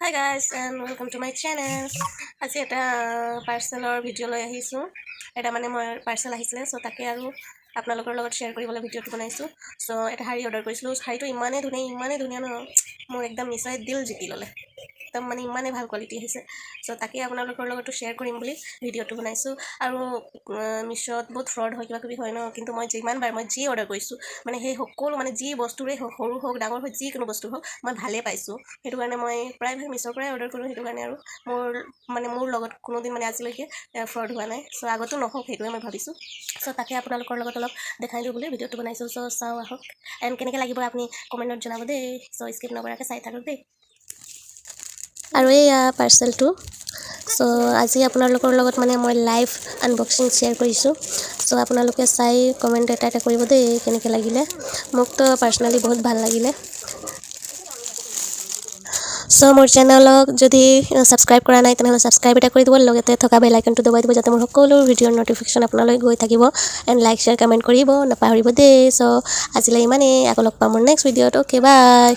Hi guys and welcome to my channel. আজি এটা পাৰ্চেলৰ video' লৈ আহিছোঁ। এটা মানে মই পাৰ্চেল আহিছিলে চ' তাকে আৰু আপোনালোকৰ লগত শ্বেয়াৰ কৰিবলৈ ভিডিঅ'টো বনাইছোঁ। চ' এটা শাৰী অৰ্ডাৰ কৰিছিলোঁ। শাৰীটো ইমানেই ধুনীয়া ন, মোৰ একদম নিশ্চয় দিল জিকি ল'লে। একদম মানে ইমানেই ভাল কোৱালিটি আহিছে। চ' তাকে আপোনালোকৰ লগতো শ্বেয়াৰ কৰিম বুলি ভিডিঅ'টো বনাইছোঁ। আৰু মিছত বহুত ফ্ৰড হয়, কিবা কিবি হয় ন, কিন্তু মই যিমানবাৰ মই যি অৰ্ডাৰ কৰিছোঁ মানে সেই সকলো মানে যি বস্তুৰে হওক, সৰু হওক ডাঙৰ হওক, যিকোনো বস্তু হওক মই ভালেই পাইছোঁ। সেইটো কাৰণে মই প্ৰায়ভাগ মিছৰ পৰাই অৰ্ডাৰ কৰোঁ। সেইটো কাৰণে আৰু মোৰ লগত কোনোদিন মানে আজিলৈকে ফ্ৰড হোৱা নাই। চ' আগতো নহওক সেইটোৱে মই ভাবিছোঁ। চ' তাকে আপোনালোকৰ লগত অলপ দেখাই দিওঁ বুলি ভিডিঅ'টো বনাইছোঁ। চ' চাওঁ আহক এণ্ড কেনেকৈ লাগিব আপুনি কমেণ্টত জনাব দেই। চ' স্কিপ নকৰাকৈ চাই থাকক দেই। আৰু এইয়া পাৰ্চেলটো। চ' আজি আপোনালোকৰ লগত মানে মই লাইভ আনবক্সিং শ্বেয়াৰ কৰিছোঁ। চ' আপোনালোকে চাই কমেণ্ট এটা কৰিব দেই কেনেকৈ লাগিলে। মোকতো পাৰ্চনেলি বহুত ভাল লাগিলে। চ' মোৰ চেনেলক যদি ছাবস্ক্ৰাইব কৰা নাই তেনেহ'লে ছাবস্ক্ৰাইব এটা কৰি দিব, লগতে থকা বেল আইকনটো দবাই দিব যাতে মোৰ সকলো ভিডিঅ'ৰ ন'টিফিকেশ্যন আপোনালৈ গৈ থাকিব। এণ্ড লাইক শ্বেয়াৰ কমেণ্ট কৰিব নাপাহৰিব দেই। চ' আজিলৈ ইমানেই, আকৌ লগ পাম মোৰ নেক্সট ভিডিঅ'ত। Okay bye.